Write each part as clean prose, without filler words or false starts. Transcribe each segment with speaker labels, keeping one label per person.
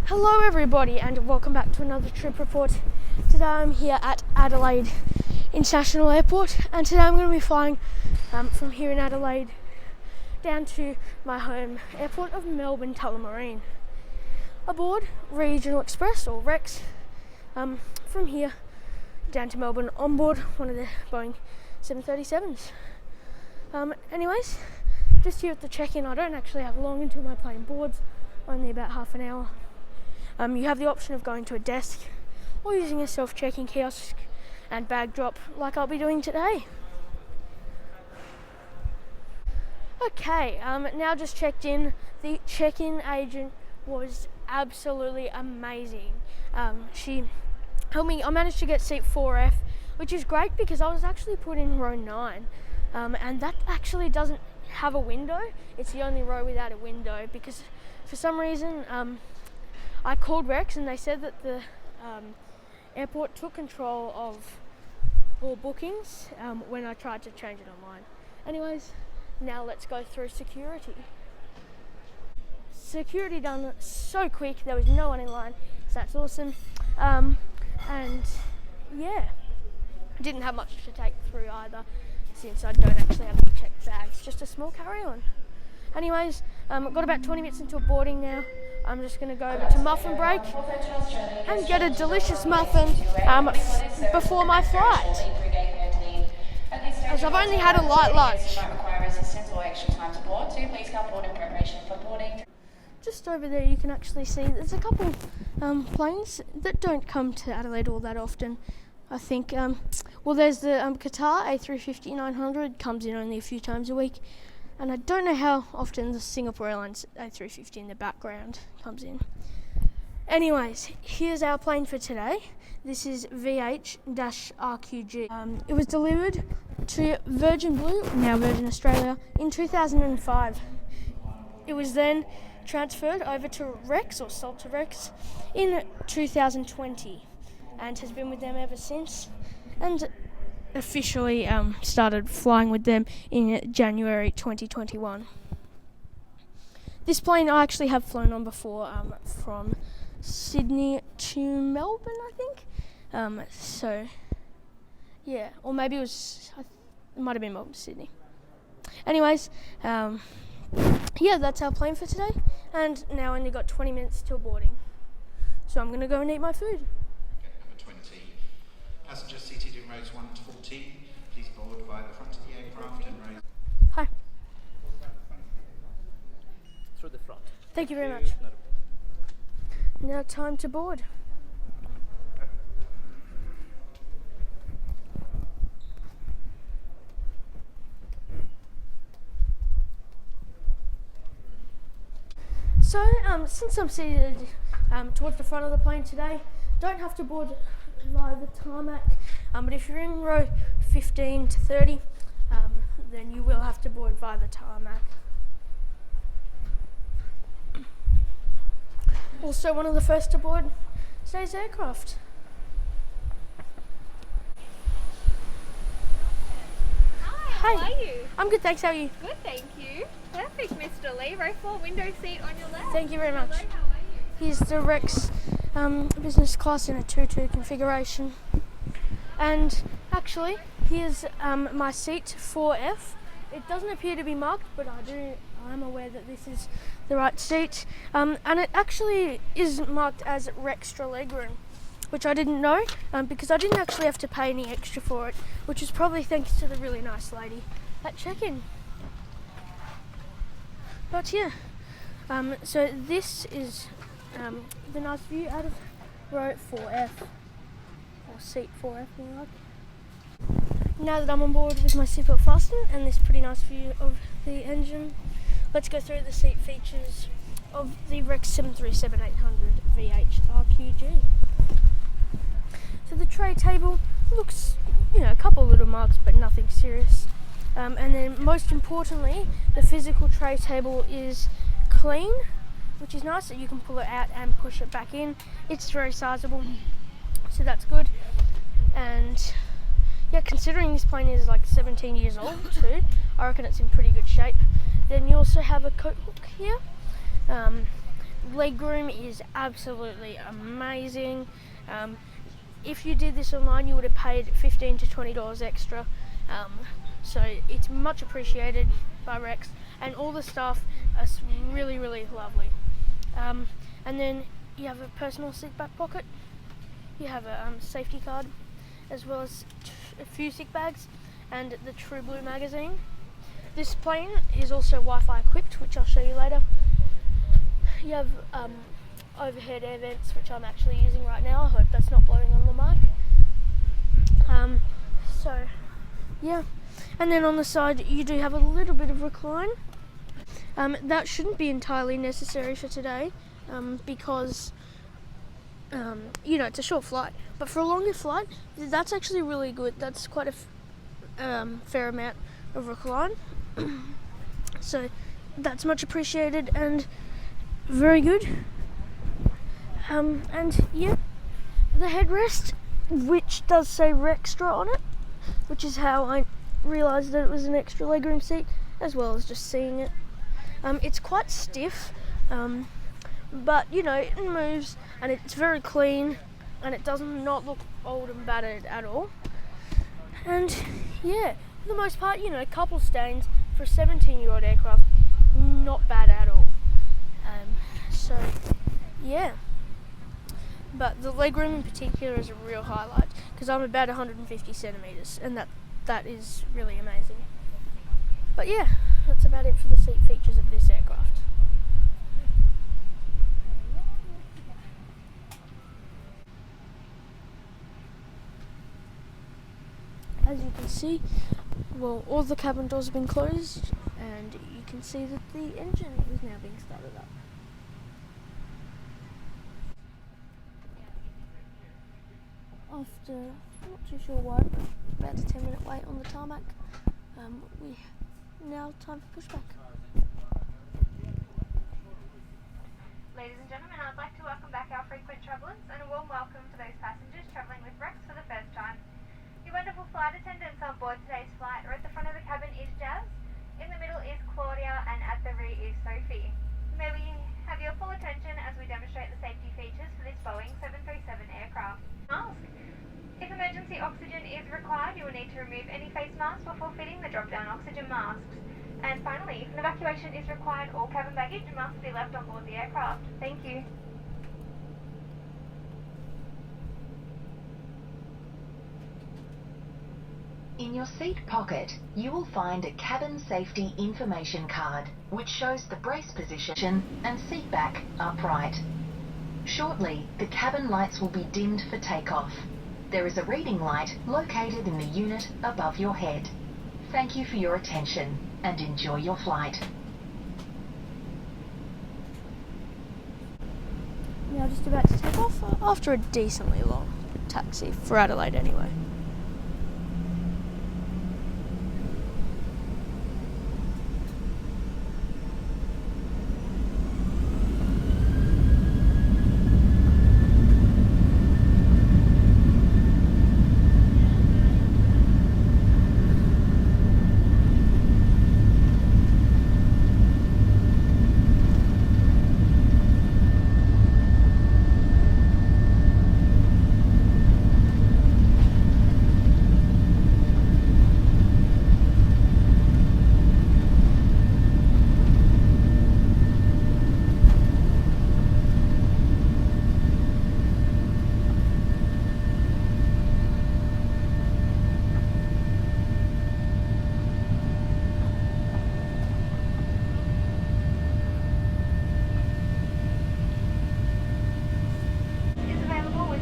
Speaker 1: Hello everybody and welcome back to another trip report. Today I'm here at Adelaide International Airport and today I'm going to be flying from here in Adelaide down to my home airport of Melbourne Tullamarine aboard Regional Express or Rex from here down to Melbourne on board one of the Boeing 737s. Anyways, just here at the check-in. I don't actually have long until my plane boards, only about half an hour. You have the option of going to a desk or using a self-checking kiosk and bag drop like I'll be doing today. Okay, now just checked in. The check-in agent was absolutely amazing. She helped me. I managed to get seat 4F, which is great because I was actually put in row 9, and that actually doesn't have a window. It's the only row without a window because for some reason I called Rex and they said that the airport took control of all bookings when I tried to change it online. Anyways, now let's go through security. Security done so quick, there was no one in line, so that's awesome. And yeah, didn't have much to take through either since I don't actually have any checked bags, just a small carry-on. Anyways, I've got about 20 minutes until boarding now. I'm just going to go over to muffin break and get a delicious muffin before my flight, as I've only had a light lunch. Just over there you can actually see there's a couple planes that don't come to Adelaide all that often. I think, there's the Qatar A350-900, comes in only a few times a week. And I don't know how often the Singapore Airlines A350 in the background comes in. Anyways, here's our plane for today. This is VH-RQG. It was delivered to Virgin Blue, now Virgin Australia, in 2005. It was then transferred over to Rex, or sold to Rex, in 2020 and has been with them ever since. And officially started flying with them in January 2021. This plane I actually have flown on before, from Sydney to Melbourne, I think. So yeah, or maybe it might have been Melbourne to Sydney. Anyways, yeah, that's our plane for today, and now only got 20 minutes till boarding. So I'm gonna go and eat my food.
Speaker 2: Number 20. Passengers seated in rows 1 to 14, please board via the front of the aircraft and rows.
Speaker 1: Hi.
Speaker 3: Through the front.
Speaker 1: Thank you very much. Now time to board. So, since I'm seated towards the front of the plane today, don't have to board via the tarmac, but if you're in row 15 to 30, then you will have to board via the tarmac. Also, one of the first to board today's aircraft.
Speaker 4: Hi, how are you?
Speaker 1: I'm good, thanks. How are you?
Speaker 4: Good, thank you. Perfect, Mr. Lee. Row 4, window seat on your left.
Speaker 1: Thank you very much.
Speaker 4: Hello, how are you?
Speaker 1: Here's the Rex business class in a 2-2 configuration. And actually, here's my seat 4F. It doesn't appear to be marked, but I'm aware that this is the right seat. And it actually is marked as Rextra legroom, which I didn't know, because I didn't actually have to pay any extra for it, which is probably thanks to the really nice lady at check-in. But yeah, so this is the nice view out of row 4F, or seat 4F, if you like. Now that I'm on board with my seatbelt fastened and this pretty nice view of the engine, let's go through the seat features of the Rex 737-800 VH-RQG. So the tray table looks, a couple of little marks, but nothing serious. And then most importantly, the physical tray table is clean, which is nice, that you can pull it out and push it back in. It's very sizable, so that's good. And yeah, considering this plane is like 17 years old too, I reckon it's in pretty good shape. Then you also have a coat hook here, legroom is absolutely amazing. If you did this online, you would have paid $15 to $20 extra. So it's much appreciated by Rex, and all the staff are really, really lovely. And then you have a personal seat back pocket. You have a safety card, as well as a few sick bags and the True Blue magazine. This plane is also Wi-Fi equipped, which I'll show you later. You have overhead air vents, which I'm actually using right now. I hope that's not blowing on the mic. So yeah, and then on the side you do have a little bit of recline. That shouldn't be entirely necessary for today, because it's a short flight, but for a longer flight that's actually really good. That's quite a fair amount of recline. So that's much appreciated and very good. And yeah, the headrest, which does say Rextra on it, which is how I realised that it was an extra legroom seat, as well as just seeing it. It's quite stiff, but it moves and it's very clean, and it does not look old and battered at all. And yeah, for the most part, couple stains for a 17-year-old aircraft, not bad at all. So yeah, but the legroom in particular is a real highlight, because I'm about 150 centimetres, and that is really amazing. But yeah, that's about it for the seat features of this aircraft. As you can see, all the cabin doors have been closed, and you can see that the engine is now being started up. After, not too sure why, about a 10-minute wait on the tarmac, we now time for pushback.
Speaker 4: Ladies and gentlemen, I'd like to welcome back our frequent travellers and a warm welcome to those passengers travelling with Rex for the first time. Your wonderful flight attendants on board today's flight are at the front of the cabin is Jazz, in the middle is Claudia, and at the rear is Sophie. May we have your full attention as we demonstrate the safety features for this Boeing 737 aircraft. Mask. If emergency oxygen is required, you will need to remove any face masks before fitting the drop-down oxygen masks. And finally, if an evacuation is required, all cabin baggage must be left on board the aircraft. Thank you.
Speaker 3: In your seat pocket, you will find a cabin safety information card, which shows the brace position and seat back upright. Shortly, the cabin lights will be dimmed for takeoff. There is a reading light located in the unit above your head. Thank you for your attention and enjoy your flight.
Speaker 1: Now just about to take off after a decently long taxi, for Adelaide anyway.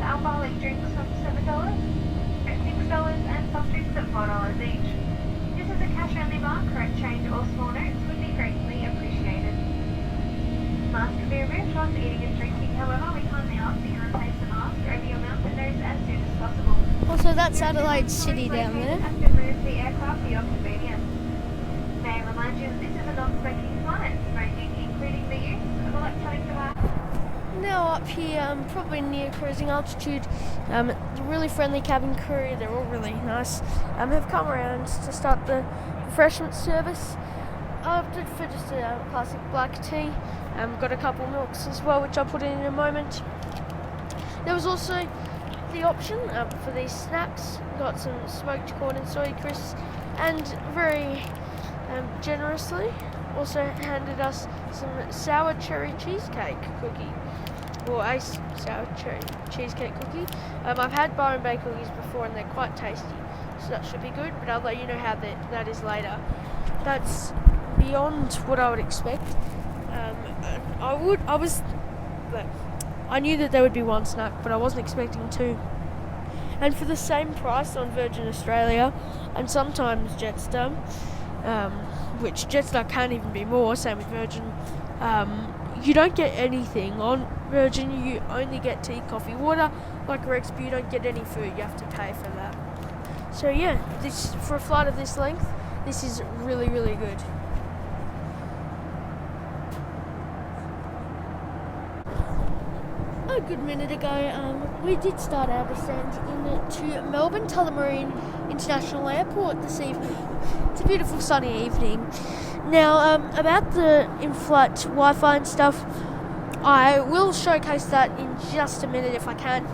Speaker 4: Alcoholic drinks from $7, at $6 and soft drinks at $4 each. This is a cash-only bar. Correct change or small notes would be greatly appreciated. Mask can be removed whilst eating and drinking. However, we kindly ask that you replace the mask over your mouth and nose as soon as possible.
Speaker 1: Also, that's Adelaide City down there.
Speaker 4: Have to move the aircraft for your convenience. May I remind you that this is a non-smoking flight, smoking including the use of electronic devices.
Speaker 1: Now up here, probably near cruising altitude, the really friendly cabin crew, they're all really nice, have come around to start the refreshment service. I opted for just a classic black tea. Got a couple milks as well, which I'll put in a moment. There was also the option for these snacks. Got some smoked corn and soy crisps, and very generously also handed us some sour cherry cheesecake cookie, or a sour cherry cheesecake cookie. I've had bar and bay cookies before and they're quite tasty, so that should be good, but I'll let you know how that is later. That's beyond what I would expect. I knew that there would be one snack, but I wasn't expecting two. And for the same price on Virgin Australia, and sometimes Jetstar, which Jetstar can't even be more, same with Virgin, you don't get anything. On Virgin, you only get tea, coffee, water. Like Rex, but you don't get any food, you have to pay for that. So yeah, this for a flight of this length, this is really, really good. A good minute ago, we did start our descent into Melbourne Tullamarine International Airport this evening. It's a beautiful sunny evening. Now, about the in-flight Wi-Fi and stuff, I will showcase that in just a minute if I can.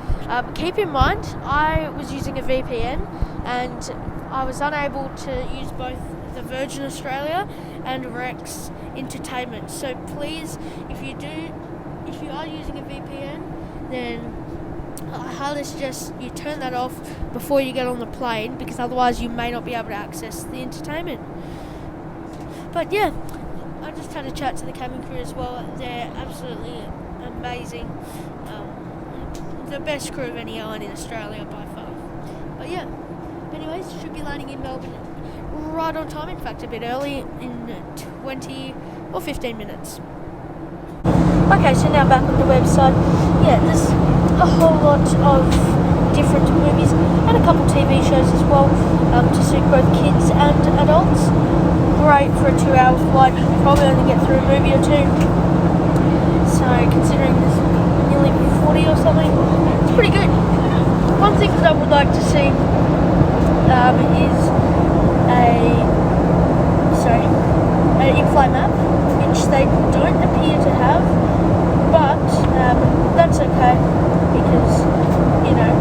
Speaker 1: Keep in mind, I was using a VPN and I was unable to use both the Virgin Australia and Rex entertainment. So please, if you are using a VPN, then I highly suggest you turn that off before you get on the plane, because otherwise you may not be able to access the entertainment. But yeah, I just had a chat to the cabin crew as well. They're absolutely amazing. The best crew of any airline in Australia by far. But yeah, anyways, should be landing in Melbourne right on time. In fact, a bit early, in 20 or 15 minutes. Okay, so now back on the website. Yeah, there's a whole lot of different movies and a couple TV shows as well, to suit both kids and adults. Great for a 2-hour flight. You can probably only get through a movie or two. So considering there's nearly 40 or something, it's pretty good. One thing that I would like to see is an in-flight map, which they don't appear to have, but that's okay, because, you know,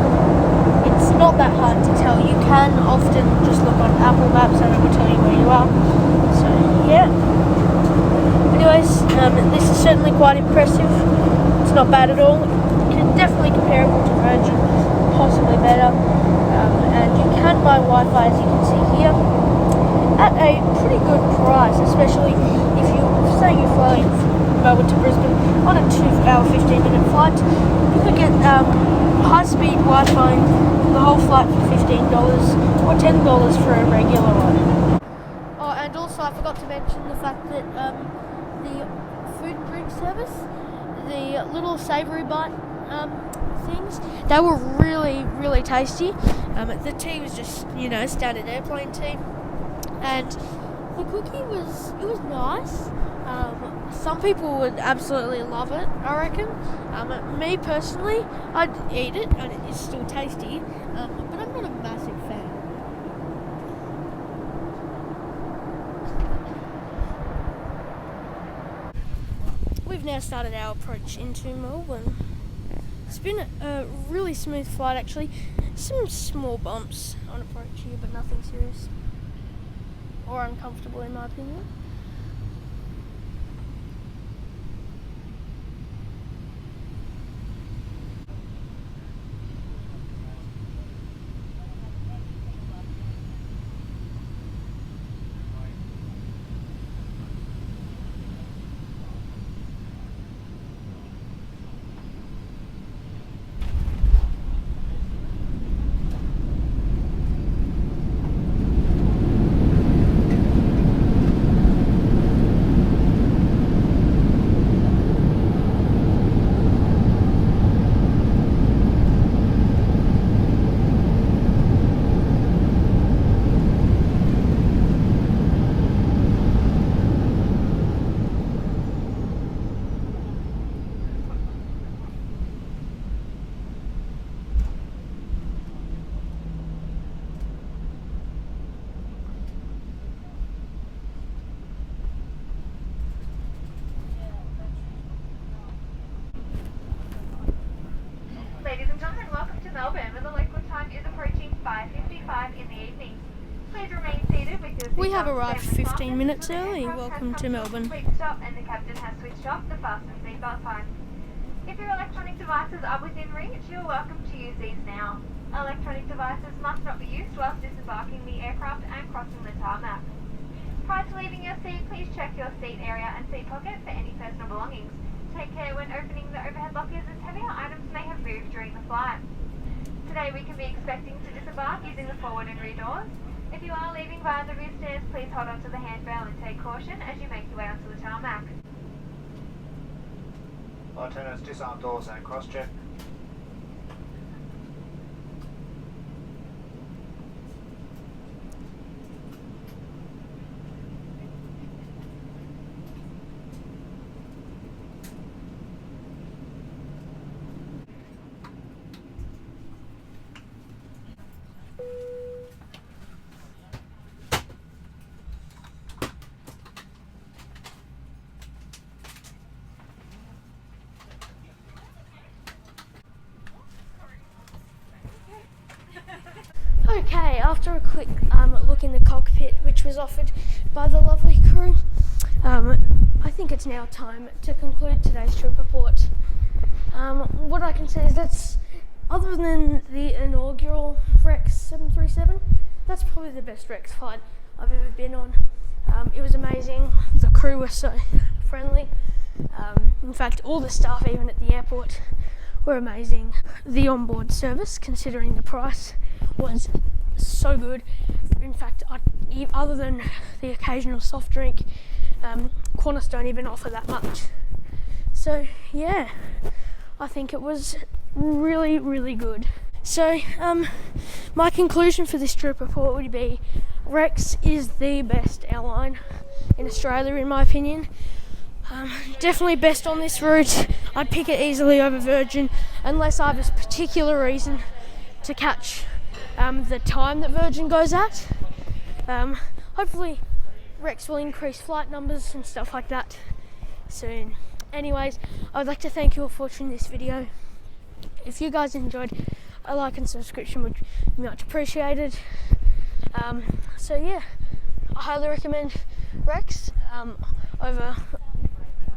Speaker 1: it's not that hard to tell. You can often just look on Apple Maps and it will tell you where you are. So yeah. Anyways, this is certainly quite impressive. It's not bad at all. Definitely comparable to Virgin, possibly better. And you can buy Wi-Fi, as you can see here, at a pretty good price, especially if you're flying from Melbourne to Brisbane on a 2-hour 15-minute flight. You could get high-speed Wi-Fi for the whole flight for $15 or $10 for a regular one. Oh, and also I forgot to mention the fact that the food and drink service, the little savoury bite things, they were really, really tasty. The tea was just, you know, standard airplane tea, and the cookie was nice. Some people would absolutely love it, I reckon. Me personally, I'd eat it, and it is still tasty, but I'm not a massive fan. We've now started our approach into Melbourne. It's been a really smooth flight, actually. Some small bumps on approach here, but nothing serious or uncomfortable in my opinion.
Speaker 4: Ladies and gentlemen, welcome to Melbourne, where the local time is approaching 5:55 in the evening. Please remain seated with your
Speaker 1: We have
Speaker 4: seatbelt
Speaker 1: arrived
Speaker 4: fastened
Speaker 1: 15 minutes
Speaker 4: until the
Speaker 1: early.
Speaker 4: aircraft
Speaker 1: Welcome
Speaker 4: has
Speaker 1: to
Speaker 4: come a
Speaker 1: Melbourne.
Speaker 4: complete stop and the captain has switched off the fasten seatbelt sign. If your electronic devices are within reach, you are welcome to use these now. Electronic devices must not be used whilst disembarking the aircraft and crossing the tarmac. Prior to leaving your seat, please check your seat area and seat pocket for any personal belongings. Take care when opening the overhead lockers, as heavier items may have moved during the flight. Today we can be expecting to disembark using the forward and rear doors. If you are leaving via the rear stairs, please hold onto the handrail and take caution as you make your way onto the tarmac.
Speaker 5: Lieutenants, disarm doors and cross-check.
Speaker 1: Okay, after a quick look in the cockpit, which was offered by the lovely crew, I think it's now time to conclude today's trip report. What I can say is that's, other than the inaugural Rex 737, that's probably the best Rex flight I've ever been on. It was amazing. The crew were so friendly. In fact, all the staff, even at the airport, were amazing. The onboard service, considering the price, was so good. In fact, other than the occasional soft drink, Qantas don't even offer that much. So yeah, I think it was really, really good. So my conclusion for this trip report would be Rex is the best airline in Australia, in my opinion. Definitely best on this route. I'd pick it easily over Virgin, unless I have a particular reason to catch the time that Virgin goes at. Hopefully Rex will increase flight numbers and stuff like that soon. Anyways, I would like to thank you all for watching this video. If you guys enjoyed, a like and subscription would be much appreciated. So yeah, I highly recommend Rex over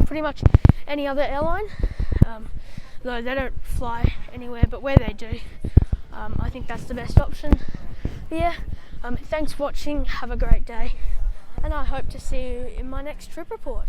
Speaker 1: pretty much any other airline, though they don't fly anywhere, but where they do, I think that's the best option. But yeah, thanks for watching, have a great day, and I hope to see you in my next trip report.